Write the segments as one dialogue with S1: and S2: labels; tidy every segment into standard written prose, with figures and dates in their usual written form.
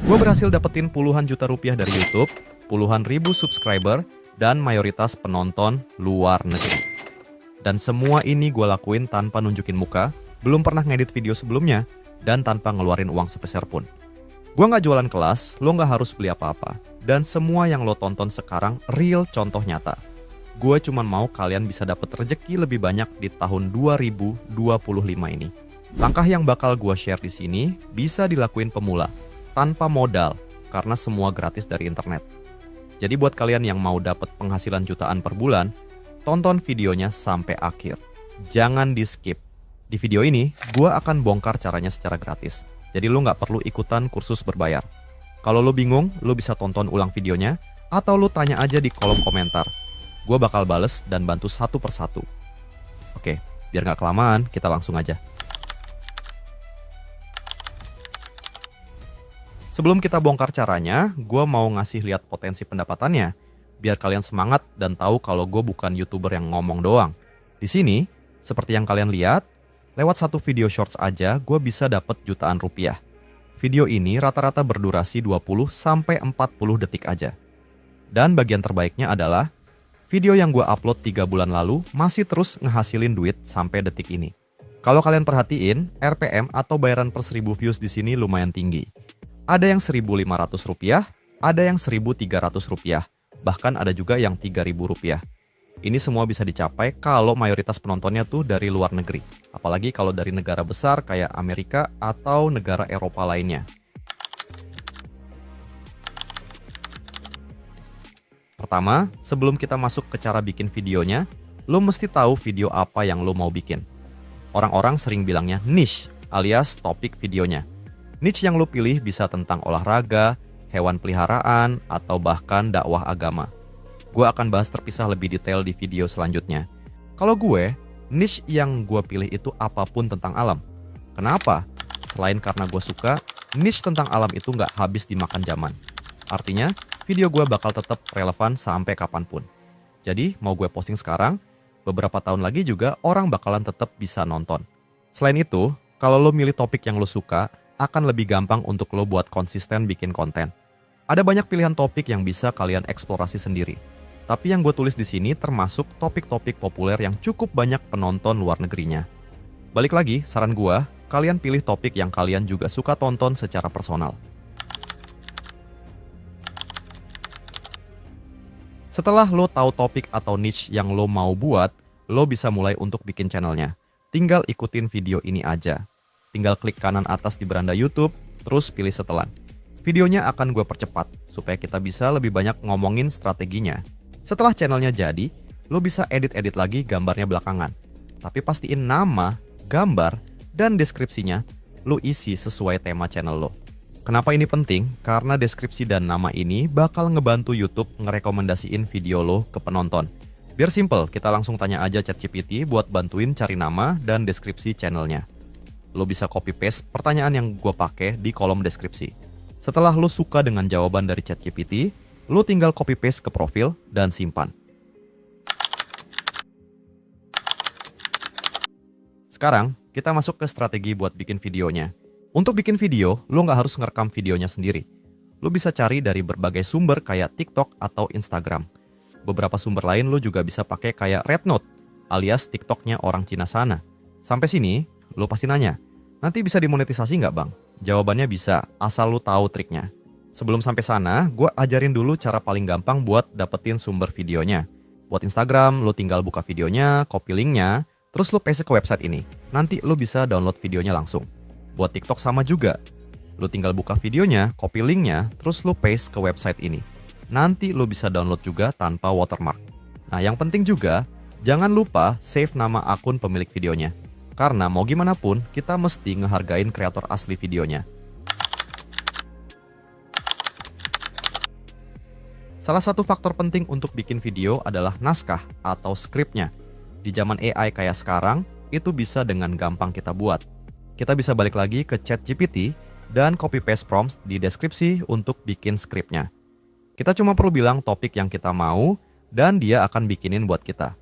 S1: Gue berhasil dapetin puluhan juta rupiah dari YouTube, puluhan ribu subscriber, dan mayoritas penonton luar negeri. Dan semua ini gue lakuin tanpa nunjukin muka, belum pernah ngedit video sebelumnya, dan tanpa ngeluarin uang sepeser pun. Gue nggak jualan kelas, lo nggak harus beli apa-apa. Dan semua yang lo tonton sekarang real contoh nyata. Gue cuma mau kalian bisa dapet rezeki lebih banyak di tahun 2025 ini. Langkah yang bakal gue share di sini bisa dilakuin pemula, tanpa modal, karena semua gratis dari internet. Jadi buat kalian yang mau dapat penghasilan jutaan per bulan, tonton videonya sampai akhir. Jangan di-skip. Di video ini, gue akan bongkar caranya secara gratis. Jadi lo nggak perlu ikutan kursus berbayar. Kalau lo bingung, lo bisa tonton ulang videonya, atau lo tanya aja di kolom komentar. Gue bakal bales dan bantu satu persatu. Oke, biar nggak kelamaan, kita langsung aja. Sebelum kita bongkar caranya, gue mau ngasih lihat potensi pendapatannya, biar kalian semangat dan tahu kalau gue bukan YouTuber yang ngomong doang. Di sini, seperti yang kalian lihat, lewat satu video shorts aja gue bisa dapat jutaan rupiah. Video ini rata-rata berdurasi 20-40 detik aja. Dan bagian terbaiknya adalah, video yang gue upload 3 bulan lalu masih terus ngehasilin duit sampai detik ini. Kalau kalian perhatiin, RPM atau bayaran per 1000 views di sini lumayan tinggi. Ada yang Rp1.500, ada yang Rp1.300, bahkan ada juga yang Rp3.000. Ini semua bisa dicapai kalau mayoritas penontonnya tuh dari luar negeri. Apalagi kalau dari negara besar kayak Amerika atau negara Eropa lainnya. Pertama, sebelum kita masuk ke cara bikin videonya, lo mesti tahu video apa yang lo mau bikin. Orang-orang sering bilangnya niche, alias topik videonya. Niche yang lo pilih bisa tentang olahraga, hewan peliharaan, atau bahkan dakwah agama. Gue akan bahas terpisah lebih detail di video selanjutnya. Kalau gue, niche yang gue pilih itu apapun tentang alam. Kenapa? Selain karena gue suka, niche tentang alam itu nggak habis dimakan zaman. Artinya, video gue bakal tetap relevan sampai kapanpun. Jadi, mau gue posting sekarang, beberapa tahun lagi juga orang bakalan tetap bisa nonton. Selain itu, kalau lo milih topik yang lo suka, akan lebih gampang untuk lo buat konsisten bikin konten. Ada banyak pilihan topik yang bisa kalian eksplorasi sendiri. Tapi yang gue tulis di sini termasuk topik-topik populer yang cukup banyak penonton luar negerinya. Balik lagi, saran gue, kalian pilih topik yang kalian juga suka tonton secara personal. Setelah lo tahu topik atau niche yang lo mau buat, lo bisa mulai untuk bikin channelnya. Tinggal ikutin video ini aja. Tinggal klik kanan atas di beranda YouTube, terus pilih setelan. Videonya akan gue percepat, supaya kita bisa lebih banyak ngomongin strateginya. Setelah channelnya jadi, lo bisa edit-edit lagi gambarnya belakangan. Tapi pastiin nama, gambar, dan deskripsinya lo isi sesuai tema channel lo. Kenapa ini penting? Karena deskripsi dan nama ini bakal ngebantu YouTube ngerekomendasiin video lo ke penonton. Biar simple, kita langsung tanya aja ChatGPT buat bantuin cari nama dan deskripsi channelnya. Lo bisa copy-paste pertanyaan yang gue pakai di kolom deskripsi. Setelah lo suka dengan jawaban dari ChatGPT, lo tinggal copy-paste ke profil dan simpan. Sekarang, kita masuk ke strategi buat bikin videonya. Untuk bikin video, lo nggak harus ngerekam videonya sendiri. Lo bisa cari dari berbagai sumber kayak TikTok atau Instagram. Beberapa sumber lain lo juga bisa pakai kayak Rednote, alias TikToknya orang Cina sana. Sampai sini, lo pasti nanya, nanti bisa dimonetisasi nggak bang? Jawabannya bisa, asal lo tahu triknya. Sebelum sampai sana, gue ajarin dulu cara paling gampang buat dapetin sumber videonya. Buat Instagram, lo tinggal buka videonya, copy linknya, terus lo paste ke website ini. Nanti lo bisa download videonya langsung. Buat TikTok sama juga. Lo tinggal buka videonya, copy linknya, terus lo paste ke website ini. Nanti lo bisa download juga tanpa watermark. Nah yang penting juga, jangan lupa save nama akun pemilik videonya. Karena mau gimana pun, kita mesti ngehargain kreator asli videonya. Salah satu faktor penting untuk bikin video adalah naskah atau skripnya. Di zaman AI kayak sekarang, itu bisa dengan gampang kita buat. Kita bisa balik lagi ke ChatGPT dan copy-paste prompts di deskripsi untuk bikin skripnya. Kita cuma perlu bilang topik yang kita mau, dan dia akan bikinin buat kita.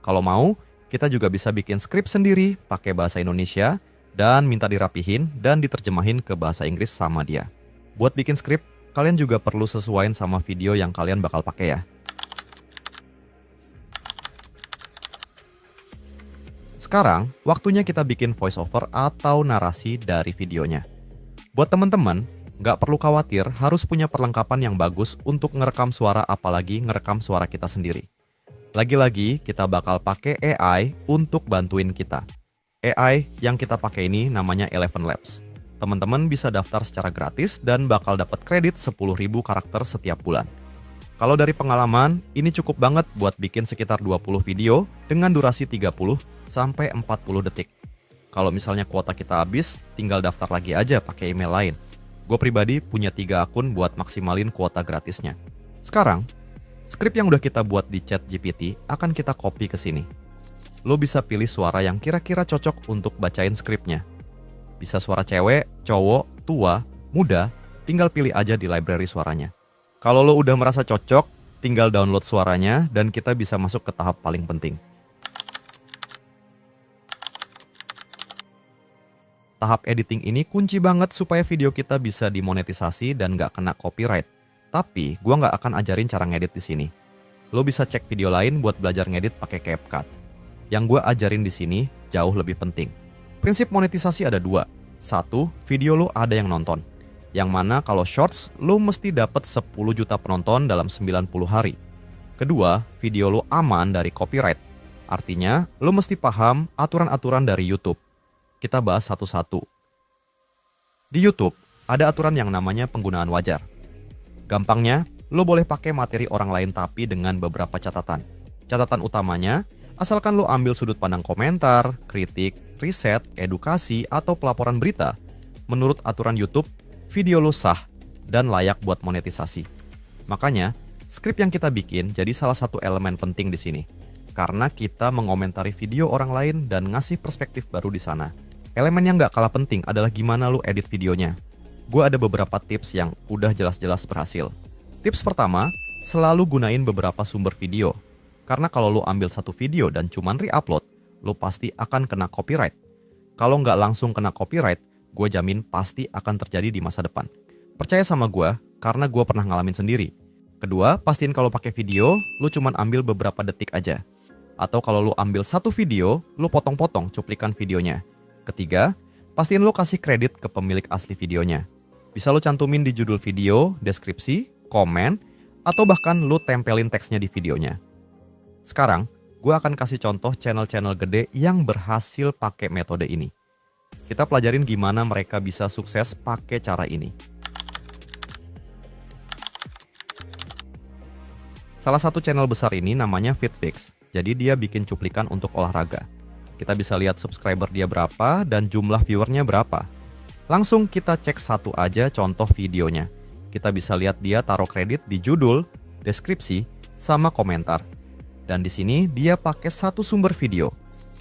S1: Kalau mau, kita juga bisa bikin skrip sendiri pakai bahasa Indonesia dan minta dirapihin dan diterjemahin ke bahasa Inggris sama dia. Buat bikin skrip, kalian juga perlu sesuaiin sama video yang kalian bakal pakai ya. Sekarang, waktunya kita bikin voiceover atau narasi dari videonya. Buat teman-teman, nggak perlu khawatir harus punya perlengkapan yang bagus untuk ngerekam suara, apalagi ngerekam suara kita sendiri. Lagi-lagi, kita bakal pakai AI untuk bantuin kita. AI yang kita pakai ini namanya Eleven Labs. Teman-teman bisa daftar secara gratis dan bakal dapat kredit 10.000 karakter setiap bulan. Kalau dari pengalaman, ini cukup banget buat bikin sekitar 20 video dengan durasi 30 sampai 40 detik. Kalau misalnya kuota kita habis, tinggal daftar lagi aja pakai email lain. Gue pribadi punya 3 akun buat maksimalin kuota gratisnya. Sekarang, skrip yang udah kita buat di ChatGPT akan kita copy ke sini. Lo bisa pilih suara yang kira-kira cocok untuk bacain skripnya. Bisa suara cewek, cowok, tua, muda, tinggal pilih aja di library suaranya. Kalau lo udah merasa cocok, tinggal download suaranya dan kita bisa masuk ke tahap paling penting. Tahap editing ini kunci banget supaya video kita bisa dimonetisasi dan nggak kena copyright. Tapi, gua nggak akan ajarin cara ngedit di sini. Lo bisa cek video lain buat belajar ngedit pakai CapCut. Yang gua ajarin di sini jauh lebih penting. Prinsip monetisasi ada 2. 1, video lo ada yang nonton. Yang mana kalau shorts, lo mesti dapat 10 juta penonton dalam 90 hari. Kedua, video lo aman dari copyright. Artinya, lo mesti paham aturan-aturan dari YouTube. Kita bahas satu-satu. Di YouTube, ada aturan yang namanya penggunaan wajar. Gampangnya, lo boleh pakai materi orang lain tapi dengan beberapa catatan. Catatan utamanya, asalkan lo ambil sudut pandang komentar, kritik, riset, edukasi, atau pelaporan berita, menurut aturan YouTube, video lo sah dan layak buat monetisasi. Makanya, skrip yang kita bikin jadi salah satu elemen penting di sini. Karena kita mengomentari video orang lain dan ngasih perspektif baru di sana. Elemen yang nggak kalah penting adalah gimana lo edit videonya. Gue ada beberapa tips yang udah jelas-jelas berhasil. Tips pertama, selalu gunain beberapa sumber video. Karena kalau lo ambil satu video dan cuman re-upload, lo pasti akan kena copyright. Kalau nggak langsung kena copyright, gue jamin pasti akan terjadi di masa depan. Percaya sama gue, karena gue pernah ngalamin sendiri. Kedua, pastiin kalau pakai video, lo cuman ambil beberapa detik aja. Atau kalau lo ambil satu video, lo potong-potong cuplikan videonya. Ketiga, pastiin lo kasih kredit ke pemilik asli videonya. Bisa lo cantumin di judul video, deskripsi, komen, atau bahkan lo tempelin teksnya di videonya. Sekarang, gue akan kasih contoh channel-channel gede yang berhasil pakai metode ini. Kita pelajarin gimana mereka bisa sukses pakai cara ini. Salah satu channel besar ini namanya FitFix, jadi dia bikin cuplikan untuk olahraga. Kita bisa lihat subscriber dia berapa dan jumlah viewernya berapa. Langsung kita cek satu aja contoh videonya. Kita bisa lihat dia taruh kredit di judul, deskripsi, sama komentar. Dan di sini dia pakai satu sumber video.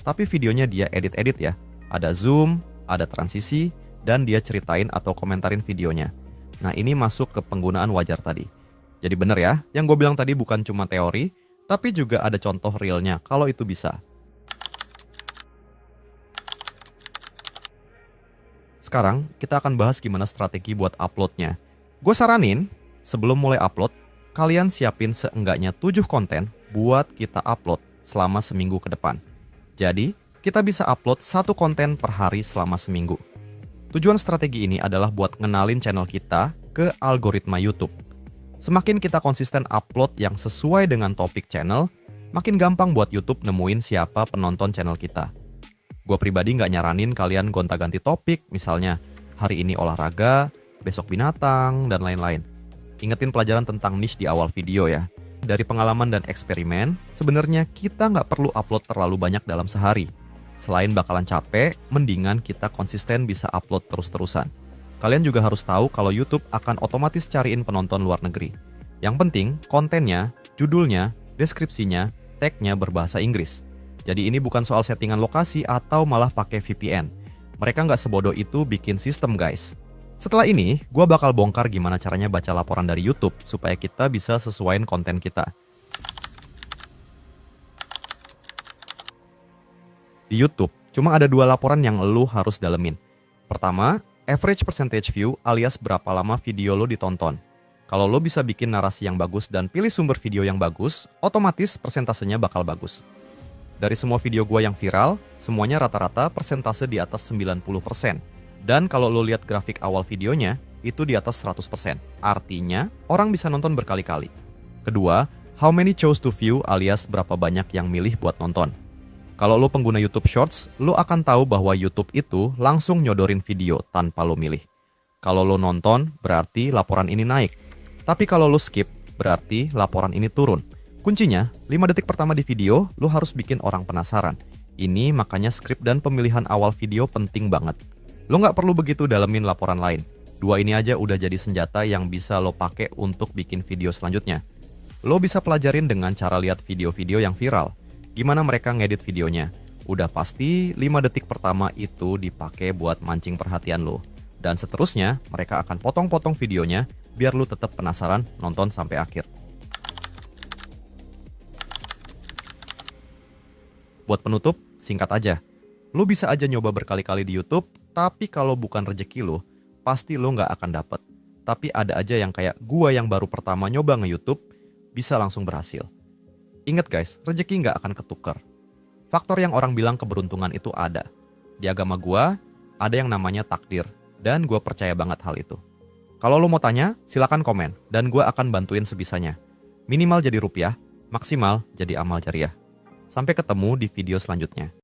S1: Tapi videonya dia edit-edit ya. Ada zoom, ada transisi, dan dia ceritain atau komentarin videonya. Nah ini masuk ke penggunaan wajar tadi. Jadi bener ya, yang gue bilang tadi bukan cuma teori, tapi juga ada contoh realnya kalau itu bisa. Sekarang kita akan bahas gimana strategi buat uploadnya. Gue saranin, sebelum mulai upload, kalian siapin seenggaknya 7 konten buat kita upload selama seminggu ke depan. Jadi, kita bisa upload 1 konten per hari selama seminggu. Tujuan strategi ini adalah buat ngenalin channel kita ke algoritma YouTube. Semakin kita konsisten upload yang sesuai dengan topik channel, makin gampang buat YouTube nemuin siapa penonton channel kita. Gue pribadi nggak nyaranin kalian gonta-ganti topik, misalnya hari ini olahraga, besok binatang, dan lain-lain. Ingetin pelajaran tentang niche di awal video ya. Dari pengalaman dan eksperimen, sebenarnya kita nggak perlu upload terlalu banyak dalam sehari. Selain bakalan capek, mendingan kita konsisten bisa upload terus-terusan. Kalian juga harus tahu kalau YouTube akan otomatis cariin penonton luar negeri. Yang penting, kontennya, judulnya, deskripsinya, tag-nya berbahasa Inggris. Jadi ini bukan soal settingan lokasi atau malah pakai VPN. Mereka nggak sebodoh itu bikin sistem guys. Setelah ini, gue bakal bongkar gimana caranya baca laporan dari YouTube supaya kita bisa sesuaiin konten kita. Di YouTube, cuma ada 2 laporan yang lu harus dalemin. Pertama, Average percentage view alias berapa lama video lo ditonton. Kalau lo bisa bikin narasi yang bagus dan pilih sumber video yang bagus, otomatis persentasenya bakal bagus. Dari semua video gua yang viral, semuanya rata-rata persentase di atas 90%. Dan kalau lo lihat grafik awal videonya, itu di atas 100%. Artinya, orang bisa nonton berkali-kali. Kedua, how many chose to view alias berapa banyak yang milih buat nonton. Kalau lo pengguna YouTube Shorts, lo akan tahu bahwa YouTube itu langsung nyodorin video tanpa lo milih. Kalau lo nonton, berarti laporan ini naik. Tapi kalau lo skip, berarti laporan ini turun. Kuncinya, 5 detik pertama di video, lo harus bikin orang penasaran. Ini makanya skrip dan pemilihan awal video penting banget. Lo nggak perlu begitu dalemin laporan lain. 2 ini aja udah jadi senjata yang bisa lo pakai untuk bikin video selanjutnya. Lo bisa pelajarin dengan cara lihat video-video yang viral. Gimana mereka ngedit videonya. Udah pasti 5 detik pertama itu dipakai buat mancing perhatian lo. Dan seterusnya, mereka akan potong-potong videonya biar lo tetap penasaran nonton sampai akhir. Buat penutup, singkat aja. Lo bisa aja nyoba berkali-kali di YouTube, tapi kalau bukan rejeki lo, pasti lo nggak akan dapet. Tapi ada aja yang kayak gua yang baru pertama nyoba nge-YouTube, bisa langsung berhasil. Ingat guys, rejeki nggak akan ketukar. Faktor yang orang bilang keberuntungan itu ada. Di agama gua, ada yang namanya takdir, dan gua percaya banget hal itu. Kalau lo mau tanya, silakan komen, dan gua akan bantuin sebisanya. Minimal jadi rupiah, maksimal jadi amal jariah. Sampai ketemu di video selanjutnya.